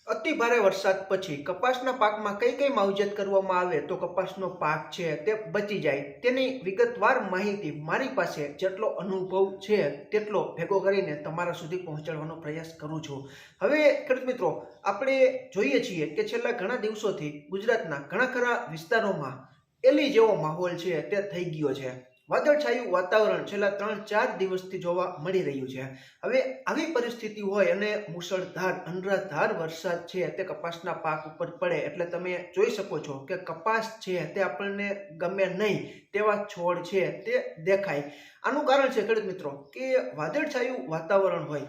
અતિ ભારે વરસાદ પછી કપાસના પાકમાં કઈ કઈ માવજત કરવામાં આવે તો કપાસનો પાક છે તે બચી જાય તેની વિગતવાર માહિતી મારી પાસે જેટલો અનુભવ છે તેટલો ભેગો કરીને તમારા સુધી પહોંચાડવાનો પ્રયાસ કરું છું। હવે ખેડૂત મિત્રો, આપણે જોઈએ છીએ કે છેલ્લા ઘણા દિવસોથી ગુજરાતના ઘણા ખરા વિસ્તારોમાં એલી જેવો માહોલ છે તે થઈ ગયો છે। વાદળછાયું વાતાવરણ છેલ્લા 3-4 દિવસથી જોવા મળી રહ્યું છે। હવે આવી પરિસ્થિતિ હોય અને મુશળધાર અનરાધાર વરસાદ છે તે કપાસના પાક ઉપર પડે એટલે તમે જોઈ શકો છો કે કપાસ છે તે આપણને ગમે નહીં તેવા છોડ છે તે દેખાય। આનું કારણ છે ખેડૂત મિત્રો કે વાદળછાયું વાતાવરણ હોય,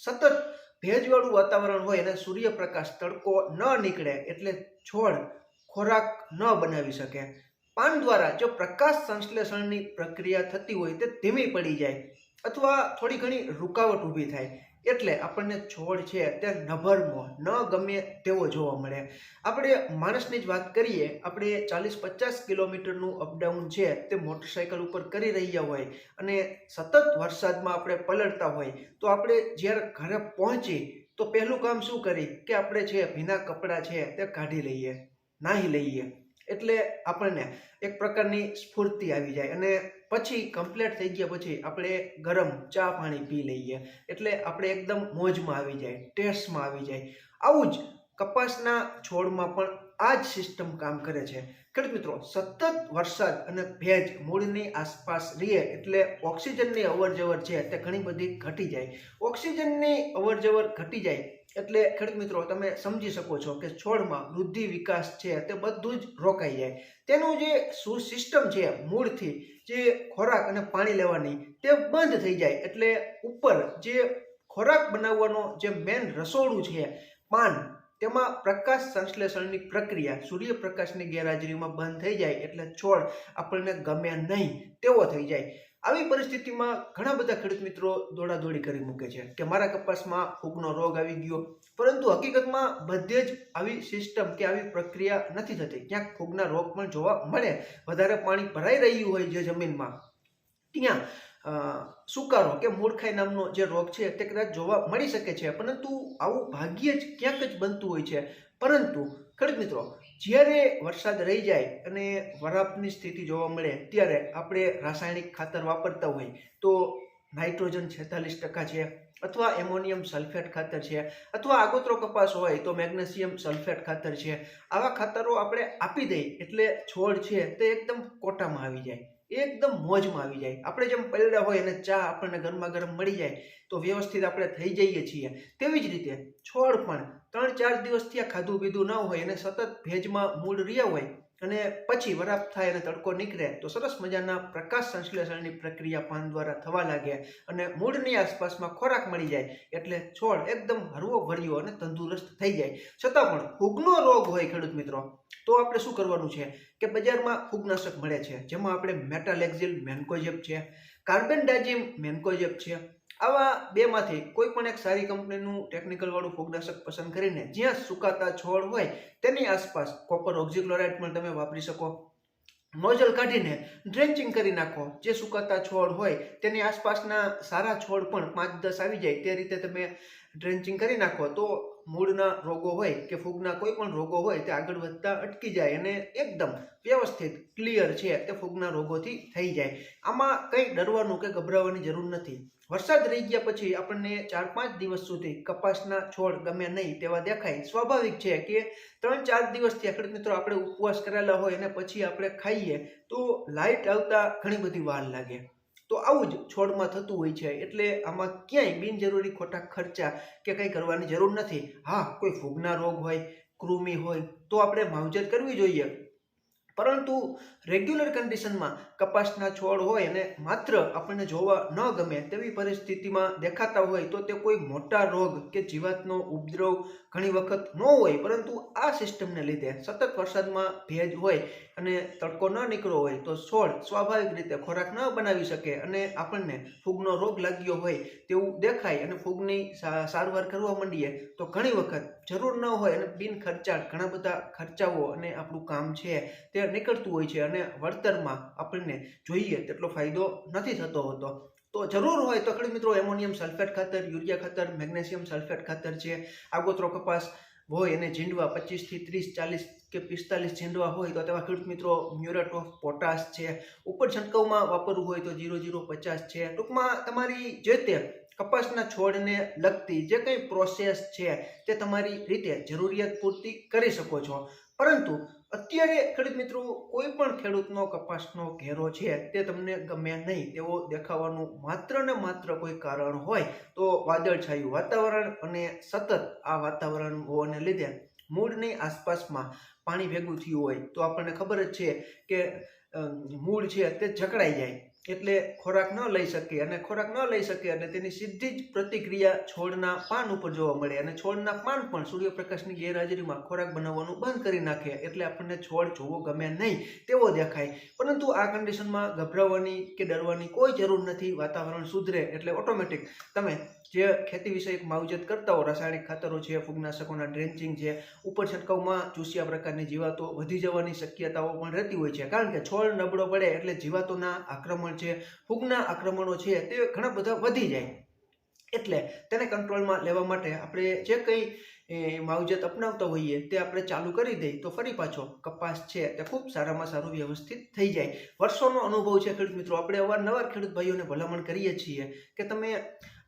સતત ભેજવાળું વાતાવરણ હોય અને સૂર્યપ્રકાશ તડકો ન નીકળે એટલે છોડ ખોરાક ન બનાવી શકે। પાન દ્વારા જો પ્રકાશ સંશ્લેષણની પ્રક્રિયા થતી હોય તે ધીમી પડી જાય અથવા થોડી ઘણી રૂકાવટ ઊભી થાય એટલે આપણને છોડ છે તે નભરમો ન ગમે તેવો જોવા મળે। આપણે માણસની જ વાત કરીએ, આપણે 40-50 કિલોમીટરનું અપડાઉન છે તે મોટરસાઇકલ ઉપર કરી રહ્યા હોય અને સતત વરસાદમાં આપણે પલળતા હોય તો આપણે જ્યારે ઘરે પહોંચી તો પહેલું કામ શું કરી કે આપણે છે ભીના કપડાં છે તે કાઢી લઈએ, નાહી લઈએ એટલે આપણને એક પ્રકારની સ્ફૂર્તિ આવી જાય અને પછી કમ્પ્લીટ થઈ ગયા પછી આપણે ગરમ ચા પાણી પી લઈએ એટલે આપણે એકદમ મોજમાં આવી જાય, ટેસ્ટમાં આવી જાય। આવું જ કપાસના છોડમાં પણ આ જ સિસ્ટમ કામ કરે છે। ખેડૂત મિત્રો, સતત વરસાદ અને ભેજ મૂળની આસપાસ રહે એટલે ઓક્સિજનની અવરજવર છે તે ઘણી બધી ઘટી જાય। ઓક્સિજનની અવરજવર ઘટી જાય એટલે ખેડૂત મિત્રો તમે સમજી શકો છો કે છોડમાં વૃદ્ધિ વિકાસ છે તે બધું જ રોકાઈ જાય। તેનું જે સિસ્ટમ છે મૂળથી જે ખોરાક અને પાણી લેવાની તે બંધ થઈ જાય એટલે ઉપર જે ખોરાક બનાવવાનો જે મેન રસોડું છે પાન, તેમાં પ્રકાશ સંશ્લેષણની પ્રક્રિયા સૂર્યપ્રકાશની ગેરહાજરીમાં બંધ થઈ જાય એટલે છોડ આપણને ગમે નહીં તેવો થઈ જાય। આવી પરિસ્થિતિમાં ઘણા બધા ખેડૂત મિત્રો દોડાદોડી કરી મૂકે છે કે મારા કપાસમાં ફૂગનો રોગ આવી ગયો, પરંતુ હકીકતમાં બધે જ આવી સિસ્ટમ કે આવી પ્રક્રિયા નથી થતી। ક્યાંક ફૂગના રોગ પણ જોવા મળે, વધારે પાણી ભરાઈ રહ્યું હોય જે જમીનમાં ત્યાં સુકારો કે મૂળખાઈ નામનો જે રોગ છે તે કદાચ જોવા મળી શકે છે, પરંતુ આવું ભાગ્યે જ ક્યાંક જ બનતું હોય છે। પરંતુ ખેડૂત મિત્રો, જ્યારે વરસાદ રહી જાય અને વરાપની સ્થિતિ જોવા મળે ત્યારે આપણે રાસાયણિક ખાતર વાપરતા હોય તો નાઇટ્રોજન 46% છે અથવા એમોનિયમ સલ્ફેટ ખાતર છે અથવા આગોતરો કપાસ હોય તો મેગ્નેશિયમ સલ્ફેટ ખાતર છે, આવા ખાતરો આપણે આપી દઈએ એટલે છોડ છે તે એકદમ કોટામાં આવી જાય, એકદમ મોજમાં આવી જાય। આપણે જેમ પલળ્યા હોય અને ચા આપણને ગરમા ગરમ મળી જાય તો વ્યવસ્થિત આપણે થઈ જઈએ છીએ, તેવી જ રીતે છોડ પણ 3-4 દિવસથી આ ખાધું પીધું ન હોય અને સતત ભેજમાં મૂળ રહ્યા હોય અને પછી વરાપ થાય અને તડકો નીકળે તો સરસ મજાના પ્રકાશ સંશ્લેષણની પ્રક્રિયા પાન દ્વારા થવા લાગે અને મૂળની આસપાસમાં ખોરાક મળી જાય એટલે છોડ એકદમ હરવો ભર્યો અને તંદુરસ્ત થઈ જાય। છતાં પણ ફૂગનો રોગ હોય ખેડૂત મિત્રો તો આપણે શું કરવાનું છે કે બજારમાં ફૂગનાશક મળે છે જેમાં આપણે મેટાલેક્ઝિલ મેન્કોજેબ છે, કાર્બેન્ડાઝિમ મેન્કોજેબ છે, આવા બેમાંથી કોઈ પણ એક સારી કંપનીનું ટેકનિકલ વાળું ફૂગનાશક પસંદ કરીને જ્યાં સુકાતા છોડ હોય તેની આસપાસ કોપર ઓક્ઝીક્લોરાઇડ પણ તમે વાપરી શકો। નોઝલ કાઢીને ડ્રેન્ચિંગ કરી નાખો, જે સુકાતા છોડ હોય તેની આસપાસના સારા છોડ પણ 5-10 આવી જાય તે રીતે તમે ડ્રેન્ચિંગ કરી નાખો તો મૂળના રોગો હોય કે ફૂગના કોઈ પણ રોગો હોય તે આગળ વધતા અટકી જાય અને એકદમ વ્યવસ્થિત ક્લિયર છે તે ફૂગના રોગોથી થઈ જાય। આમાં કંઈ ડરવાનું કે ગભરાવાની જરૂર નથી। વરસાદ રહી ગયા પછી આપણને 4-5 દિવસ સુધી કપાસના છોડ ગમે નહીં તેવા દેખાય, સ્વાભાવિક છે કે 3-4 દિવસથી ખેડૂત મિત્રો આપણે ઉપવાસ કરેલા હોય અને પછી આપણે ખાઈએ તો લાઇટ આવતા ઘણી બધી વાર લાગે, તો આવું જ છોડમાં થતું હોય છે એટલે આમાં ક્યાંય બિનજરૂરી ખોટા ખર્ચા કે કંઈ કરવાની જરૂર નથી। હા, કોઈ ફૂગના રોગ હોય, કૃમિ હોય તો આપણે માવજત કરવી જોઈએ, પરંતુ રેગ્યુલર કન્ડિશનમાં કપાસના છોડ હોય અને માત્ર આપણને જોવા ન ગમે તેવી પરિસ્થિતિમાં દેખાતા હોય તો તે કોઈ મોટા રોગ કે જીવાતનો ઉપદ્રવ ઘણી વખત ન હોય, પરંતુ આ સિસ્ટમને લીધે સતત વરસાદમાં ભેજ હોય અને તડકો ન નીકળ્યો હોય તો છોડ સ્વાભાવિક રીતે ખોરાક ન બનાવી શકે અને આપણને ફૂગનો રોગ લાગ્યો હોય તેવું દેખાય અને ફૂગની સારવાર કરવા માંડીએ તો ઘણી વખત જરૂર ન હોય અને બિન ખર્ચાળ ઘણા બધા ખર્ચાઓ અને આપણું કામ છે તે નીકળતું હોય છે અને વળતરમાં આપણને જોઈએ તેટલો ફાયદો નથી થતો હોતો। તો જરૂર હોય તો ખેડૂત મિત્રો એમોનિયમ સલ્ફેટ ખાતર, યુરિયા ખાતર, મેગ્નેશિયમ સલ્ફેટ ખાતર છે, આગોતરો કપાસ હોય અને ઝીંડવા 25 થી 30 40 કે 45 ઝીંડવા હોય તો તેવા ખેડૂત મિત્રો મ્યુરેટ ઓફ પોટાશ છે, ઉપર છંટકાવમાં વાપરવું હોય તો 0050 છે. ટૂંકમાં તમારી જે તે કપાસના છોડને લગતી જે કંઈ પ્રોસેસ છે તે તમારી રીતે જરૂરિયાત પૂરતી કરી શકો છો. પરંતુ અત્યારે ખેડૂત મિત્રો કોઈ પણ ખેડૂતનો કપાસનો ઘેરો છે તે તમને ગમે નહીં તેવો દેખાવાનું માત્ર ને માત્ર કોઈ કારણ હોય તો વાદળછાયું વાતાવરણ અને સતત આ વાતાવરણ હોવાને લીધે મૂળની આસપાસમાં પાણી ભેગું થયું હોય તો આપણને ખબર જ છે કે મૂળ છે તે જકડાઈ જાય એટલે ખોરાક ન લઈ શકે, અને ખોરાક ન લઈ શકે અને તેની સીધી જ પ્રતિક્રિયા છોડના પાન ઉપર જોવા મળે, અને છોડના પાન પણ સૂર્યપ્રકાશની ગેરહાજરીમાં ખોરાક બનાવવાનું બંધ કરી નાખે એટલે આપણને છોડ જોવો ગમે નહીં તેવો દેખાય. પરંતુ આ કન્ડિશનમાં ગભરાવાની કે ડરવાની કોઈ જરૂર નથી. વાતાવરણ સુધરે એટલે ઓટોમેટિક તમે જે ખેતી વિષયક માવજત કરતા હો, રાસાયણિક ખાતરો છે, ફૂગનાશકોના ડ્રેન્ચિંગ છે, ઉપર છંટકાવમાં ચૂસિયા પ્રકારની જીવાતો વધી જવાની શક્યતાઓ પણ રહેતી હોય છે. કારણ કે છોડ નબળો પડે એટલે જીવાતોના આક્રમણ છે, ફૂગના આક્રમણો છે તે ઘણા બધા વધી જાય. એટલે તેને કંટ્રોલમાં લેવા માટે આપણે જે કંઈ માવજત અપનાવતા હોઈએ તે આપણે ચાલુ કરી દઈએ તો ફરી પાછો કપાસ છે તે ખૂબ સારામાં સારું વ્યવસ્થિત થઈ જાય. વર્ષોનો અનુભવ છે ખેડૂત મિત્રો. આપણે અવારનવાર ખેડૂત ભાઈઓને ભલામણ કરીએ છીએ કે તમે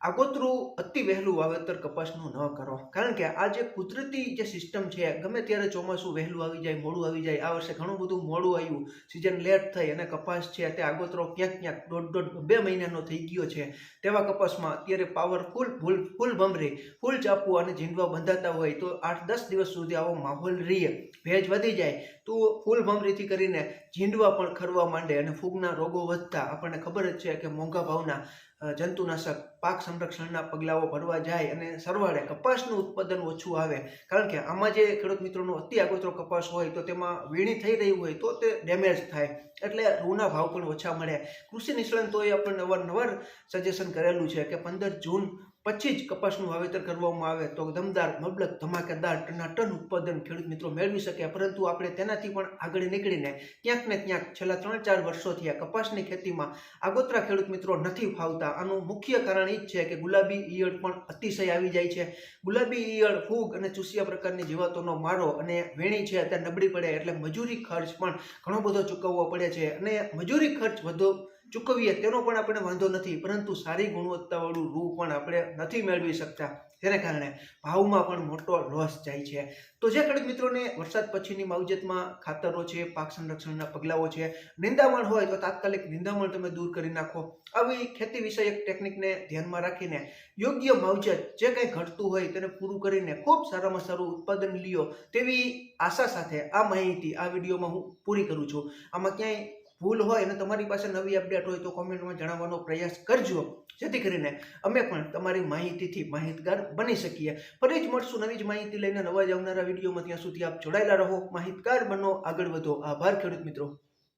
આગોતરું અતિ વહેલું વાવેતર કપાસનું ન કરો. કારણ કે આ જે કુદરતી જે સિસ્ટમ છે, ગમે ત્યારે ચોમાસું વહેલું આવી જાય, મોડું આવી જાય. આ વર્ષે ઘણું બધું મોડું આવ્યું, સિઝન લેટ થઈ અને કપાસ છે તે આગોતરો ક્યાંક દોઢ 2 મહિનાનો થઈ ગયો છે. તેવા કપાસમાં અત્યારે પાવરફુલ ફૂલ ભમરી, ફૂલ ચાપુ અને ઝીંડવા બંધાતા હોય તો 8-10 દિવસ સુધી આવો માહોલ રહીએ, ભેજ વધી જાય તો ફૂલ ભમરીથી કરીને ઝીંડવા પણ ખરવા માંડે અને ફૂગના રોગો વધતા આપણને ખબર જ છે કે મોંઘા ભાવના જંતુનાશક પાક સંરક્ષણના પગલાઓ ભરવા જાય અને સરવાળે કપાસનું ઉત્પાદન ઓછું આવે. કારણ કે આમાં જે ખેડૂત મિત્રોનો અતિ આગોતરો કપાસ હોય તો તેમાં વીણી થઈ રહી હોય તો તે ડેમેજ થાય એટલે રૂના ભાવ પણ ઓછા મળે. કૃષિ નિષ્ણાંતોએ આપણને અવારનવાર સજેશન કરેલું છે કે 15 જૂન પછી જ કપાસનું વાવેતર કરવામાં આવે તો દમદાર, મબલક, ધમાકેદાર ટનાટન ઉત્પાદન ખેડૂત મિત્રો મેળવી શકે. પરંતુ આપણે તેનાથી પણ આગળ નીકળીને ક્યાંક ને ક્યાંક છેલ્લા 3-4 વર્ષોથી આ કપાસની ખેતીમાં આગોતરા ખેડૂત મિત્રો નથી ફાવતા. આનું મુખ્ય કારણ એ જ છે કે ગુલાબી ઈયળ પણ અતિશય આવી જાય છે. ગુલાબી ઈયળ, ફૂગ અને ચૂસિયા પ્રકારની જીવાતોનો મારો અને વેણી છે અત્યારે નબળી પડે એટલે મજૂરી ખર્ચ પણ ઘણો બધો ચૂકવવો પડે છે. અને મજૂરી ખર્ચ વધુ ચૂકવીએ તેનો પણ આપણે વાંધો નથી, પરંતુ સારી ગુણવત્તાવાળું રૂ પણ આપણે નથી મેળવી શકતા. તેને કારણે ભાવમાં પણ મોટો લોસ જાય છે. તો જે ખેડૂત મિત્રોને વરસાદ પછીની માવજતમાં ખાતરો છે, પાક સંરક્ષણના પગલાઓ છે, નિંદામણ હોય તો તાત્કાલિક નિંદામણ તમે દૂર કરી નાખો. આવી ખેતી વિષયક ટેકનિકને ધ્યાનમાં રાખીને યોગ્ય માવજત જે કંઈ ઘટતું હોય તેને પૂરું કરીને ખૂબ સારામાં સારું ઉત્પાદન લ્યો તેવી આશા સાથે આ માહિતી આ વિડીયોમાં હું પૂરી કરું છું. આમાં ક્યાંય ભૂલ હોય અને તમારી પાસે નવી અપડેટ હોય તો કોમેન્ટમાં જણાવવાનો પ્રયાસ કરજો, જેથી કરીને અમે પણ તમારી માહિતીથી માહિતગાર બની શકીએ. ફરી જ મળશું નવી જ માહિતી લઈને નવા જ આવનારા વિડીયોમાં. ત્યાં સુધી આપ જોડાયેલા રહો, માહિતગાર બનો, આગળ વધો. આભાર ખેડૂત મિત્રો.